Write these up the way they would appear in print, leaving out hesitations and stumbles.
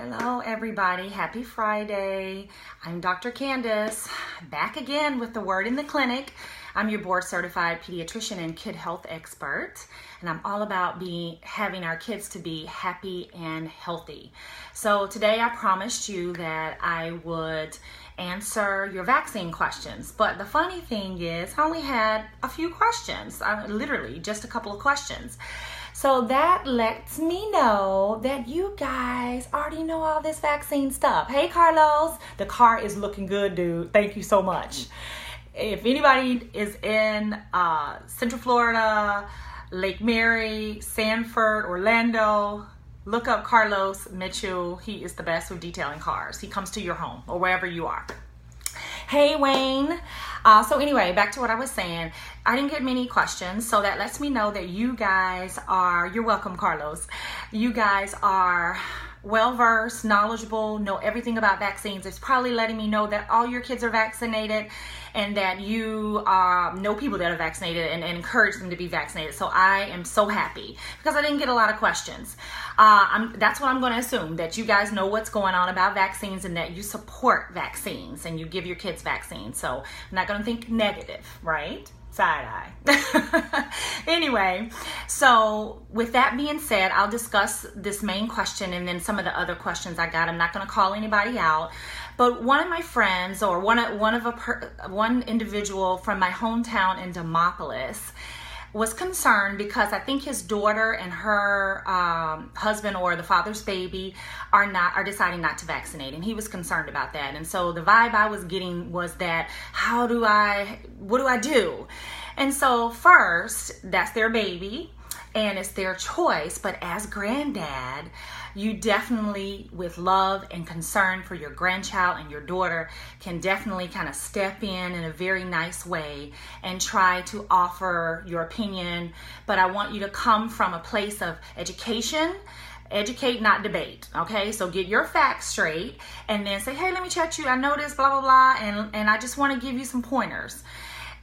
Hello everybody, happy Friday. I'm Dr. Candice, back again with the Word in the Clinic. I'm your board certified pediatrician and kid health expert, and I'm all about having our kids to be happy and healthy. So today I promised you that I would answer your vaccine questions, but the funny thing is I only had a few questions, literally just a couple of questions. So that lets me know that you guys already know all this vaccine stuff. Hey, Carlos, the car is looking good, dude. Thank you so much. If anybody is in Central Florida, Lake Mary, Sanford, Orlando, look up Carlos Mitchell. He is the best with detailing cars. He comes to your home or wherever you are. Hey, Wayne. So anyway, back to what I was saying. I didn't get many questions, so that lets me know that you guys you're welcome, Carlos. You guys are well-versed, knowledgeable, know everything about vaccines. It's probably letting me know that all your kids are vaccinated and that you know people that are vaccinated and encourage them to be vaccinated. So I am so happy because I didn't get a lot of questions. That's what I'm going to assume, that you guys know what's going on about vaccines and that you support vaccines and you give your kids vaccines. So I'm not going to think negative, right? Side eye. Anyway, so with that being said, I'll discuss this main question and then some of the other questions I got. I'm not going to call anybody out, but one of my friends or one individual from my hometown in Demopolis was concerned because I think his daughter and her husband or the father's baby are deciding not to vaccinate, and he was concerned about that. And so the vibe I was getting was that what do I do? And so first, that's their baby and it's their choice, but as granddad, you definitely, with love and concern for your grandchild and your daughter, can definitely kind of step in a very nice way and try to offer your opinion. But I want you to come from a place of education. Educate, not debate. Okay, so get your facts straight and then say, hey, let me check you. I know this, blah, blah, blah, and I just want to give you some pointers.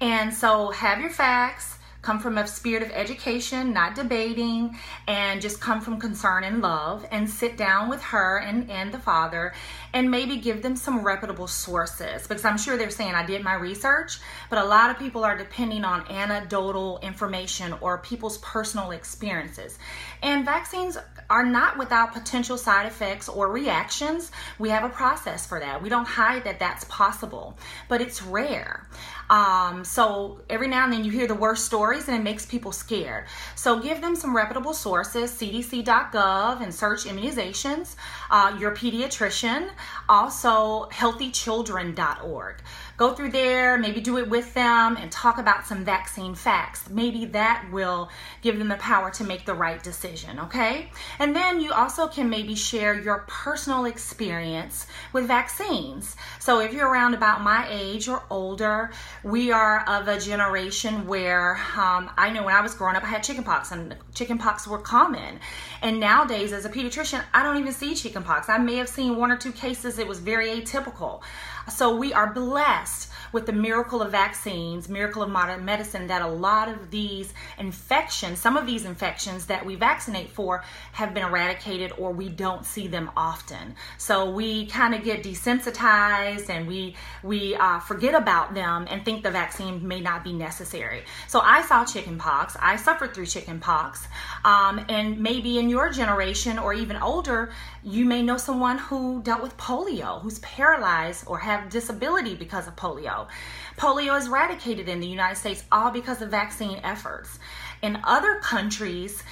And so have your facts. Come from a spirit of education, not debating, and just come from concern and love, and sit down with her and the father and maybe give them some reputable sources, because I'm sure they're saying I did my research, but a lot of people are depending on anecdotal information or people's personal experiences. And vaccines are not without potential side effects or reactions. We have a process for that. We don't hide that that's possible, but it's rare. So every now and then you hear the worst stories and it makes people scared. So give them some reputable sources, cdc.gov, and search immunizations, your pediatrician, also healthychildren.org. Go through there, maybe do it with them and talk about some vaccine facts. Maybe that will give them the power to make the right decision, okay? And then you also can maybe share your personal experience with vaccines. So if you're around about my age or older, we are of a generation where I know when I was growing up, I had chickenpox, and chickenpox were common. And nowadays, as a pediatrician, I don't even see chickenpox. I may have seen one or two cases. It was very atypical. So we are blessed with the miracle of vaccines, miracle of modern medicine, that a lot of these infections, some of these infections that we vaccinate for, have been eradicated, or we don't see them often. So we kind of get desensitized and we forget about them and think the vaccine may not be necessary. So I saw chickenpox. I suffered through chickenpox. And maybe in your generation or even older, you may know someone who dealt with polio, who's paralyzed or have disability because of polio. Polio is eradicated in the United States, all because of vaccine efforts. In other countries,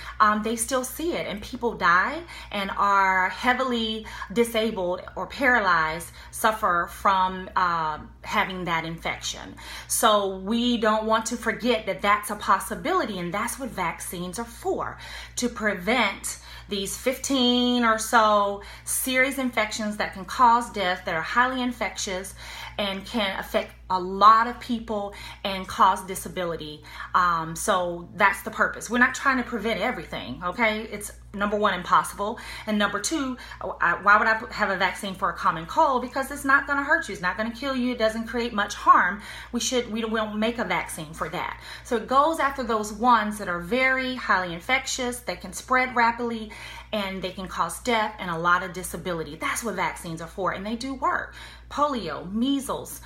they still see it, and people die and are heavily disabled or paralyzed, suffer from having that infection. So we don't want to forget that that's a possibility, and that's what vaccines are for, to prevent these 15 or so serious infections that can cause death, that are highly infectious and can affect a lot of people and cause disability. So that's the purpose. We're not trying to prevent everything, okay? It's number one, impossible. And number two, why would I have a vaccine for a common cold? Because it's not going to hurt you. It's not going to kill you. It doesn't create much harm. We won't make a vaccine for that. So it goes after those ones that are very highly infectious, they can spread rapidly, and they can cause death and a lot of disability. That's what vaccines are for, and they do work. Polio, measles,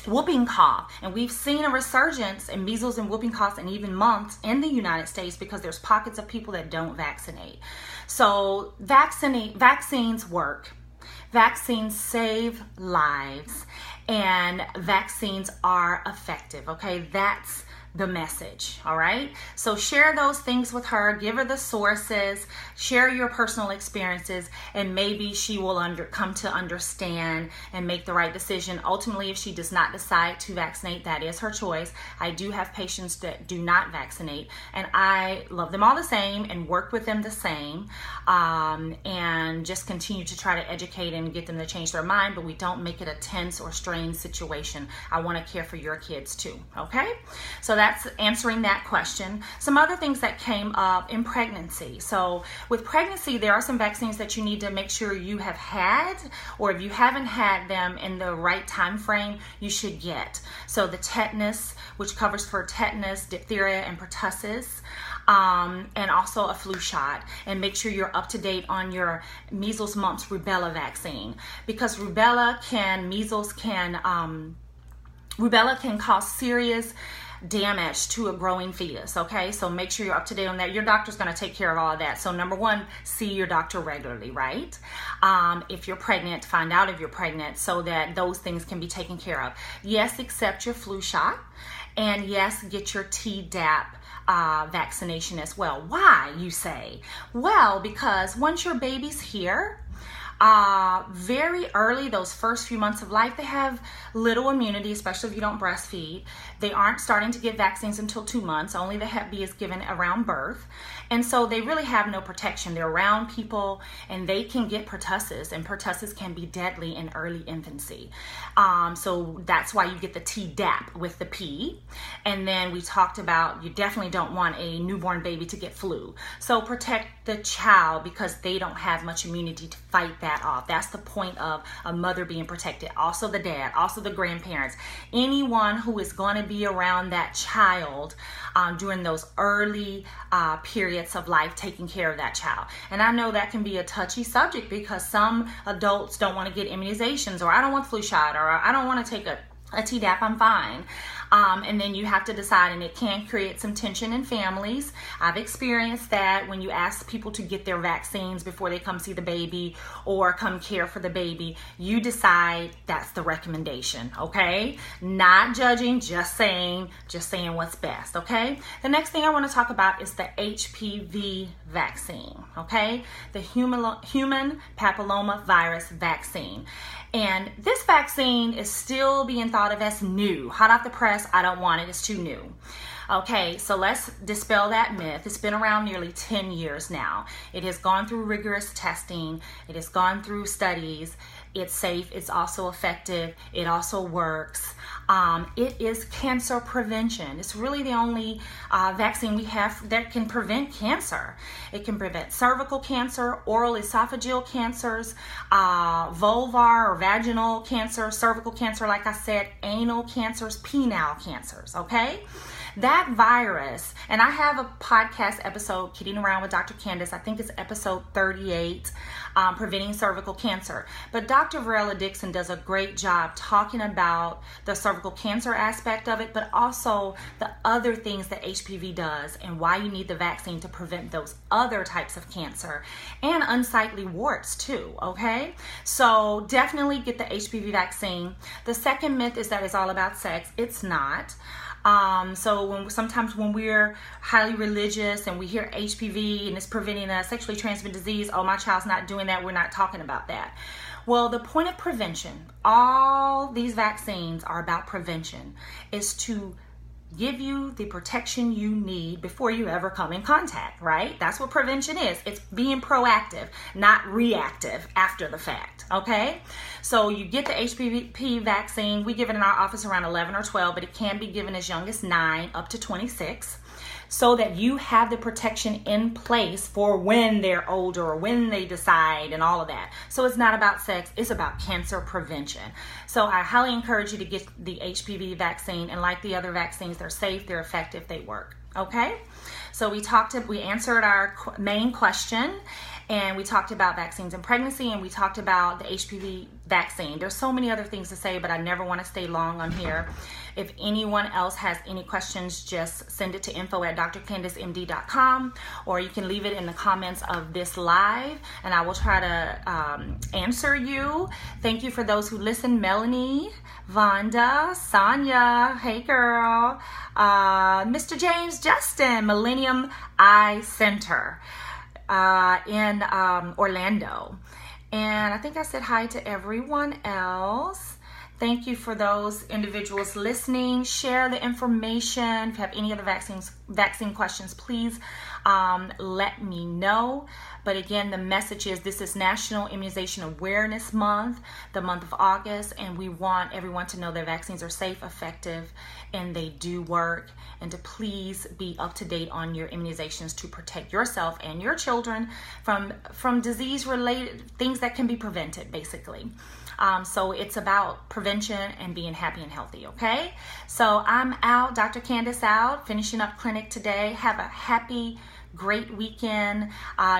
whooping cough, and we've seen a resurgence in measles and whooping cough in even months in the United States because there's pockets of people that don't vaccinate. So vaccines work. Vaccines save lives, and vaccines are effective, okay? That's the message, all right? So share those things with her, give her the sources, share your personal experiences, and maybe she will come to understand and make the right decision. Ultimately, if she does not decide to vaccinate, that is her choice. I do have patients that do not vaccinate, and I love them all the same and work with them the same, and just continue to try to educate and get them to change their mind, but we don't make it a tense or strained situation. I want to care for your kids too, okay? So that's answering that question. Some other things that came up in pregnancy. So with pregnancy, there are some vaccines that you need to make sure you have had, or if you haven't had them in the right time frame, you should get. So the tetanus, which covers for tetanus, diphtheria, and pertussis, and also a flu shot. And make sure you're up to date on your measles, mumps, rubella vaccine, because rubella can cause serious damage to a growing fetus, okay? So make sure you're up to date on that. Your doctor's going to take care of all of that. So number one, see your doctor regularly, right? If you're pregnant, find out if you're pregnant so that those things can be taken care of. Yes, accept your flu shot, and yes, get your Tdap vaccination as well. Why, you say? Well, because once your baby's here, very early, those first few months of life, they have little immunity, especially if you don't breastfeed. They aren't starting to get vaccines until 2 months. Only the Hep B is given around birth. And so they really have no protection. They're around people and they can get pertussis, and pertussis can be deadly in early infancy. So that's why you get the Tdap with the P. And then we talked about you definitely don't want a newborn baby to get flu. So protect the child because they don't have much immunity to fight that off. That's the point of a mother being protected. Also the dad, also the grandparents, anyone who is going to be around that child during those early periods of life, taking care of that child. And I know that can be a touchy subject because some adults don't want to get immunizations, or I don't want flu shot, or I don't want to take a Tdap, I'm fine. And then you have to decide, and it can create some tension in families. I've experienced that when you ask people to get their vaccines before they come see the baby or come care for the baby, you decide that's the recommendation, okay? Not judging, just saying what's best, okay? The next thing I want to talk about is the HPV vaccine, okay? The human papilloma virus vaccine. And this vaccine is still being thought of as new. Hot off the press, I don't want it, it's too new. Okay, so let's dispel that myth. It's been around nearly 10 years now. It has gone through rigorous testing. It has gone through studies. It's safe. It's also effective. It also works. It is cancer prevention. It's really the only vaccine we have that can prevent cancer. It can prevent cervical cancer, oral esophageal cancers, vulvar or vaginal cancer, cervical cancer, like I said, anal cancers, penile cancers, okay? That virus, and I have a podcast episode, Kidding Around with Dr. Candice, I think it's episode 38, preventing cervical cancer. But Dr. Varela Dixon does a great job talking about the cervical cancer aspect of it, but also the other things that HPV does and why you need the vaccine to prevent those other types of cancer and unsightly warts too, okay? So definitely get the HPV vaccine. The second myth is that it's all about sex. It's not. So sometimes when we're highly religious and we hear HPV and it's preventing a sexually transmitted disease, oh, my child's not doing that, we're not talking about that. Well, the point of prevention, all these vaccines are about prevention, is to give you the protection you need before you ever come in contact, right? That's what prevention is. It's being proactive, not reactive after the fact, okay? So you get the HPV vaccine. We give it in our office around 11 or 12, but it can be given as young as 9 up to 26, so that you have the protection in place for when they're older or when they decide and all of that. So it's not about sex, it's about cancer prevention. So I highly encourage you to get the HPV vaccine, and like the other vaccines, they're safe, they're effective, they work, okay? So we answered our main question, and we talked about vaccines and pregnancy, and we talked about the HPV vaccine. There's so many other things to say, but I never want to stay long on here. If anyone else has any questions, just send it to info@drcandicemd.com, or you can leave it in the comments of this live, and I will try to answer you. Thank you for those who listen. Melanie, Vonda, Sonia, hey girl, Mr. James Justin, Millennium Eye Center in Orlando. And I think I said hi to everyone else. Thank you for those individuals listening. Share the information. If you have any other vaccine questions, please let me know. But again, the message is this is National Immunization Awareness Month, the month of August, and we want everyone to know that vaccines are safe, effective, and they do work, and to please be up to date on your immunizations to protect yourself and your children from disease-related things that can be prevented, basically. So it's about prevention and being happy and healthy, okay? So I'm out, Dr. Candice out, finishing up clinic today. Have a happy, great weekend.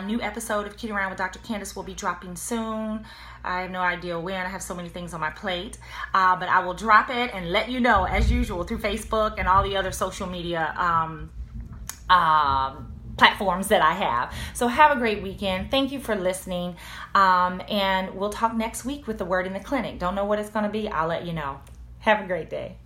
New episode of Kidding Around with Dr. Candice will be dropping soon. I have no idea when. I have so many things on my plate. But I will drop it and let you know, as usual, through Facebook and all the other social media platforms that I have. So have a great weekend. Thank you for listening. And we'll talk next week with the word in the clinic. Don't know what it's going to be. I'll let you know. Have a great day.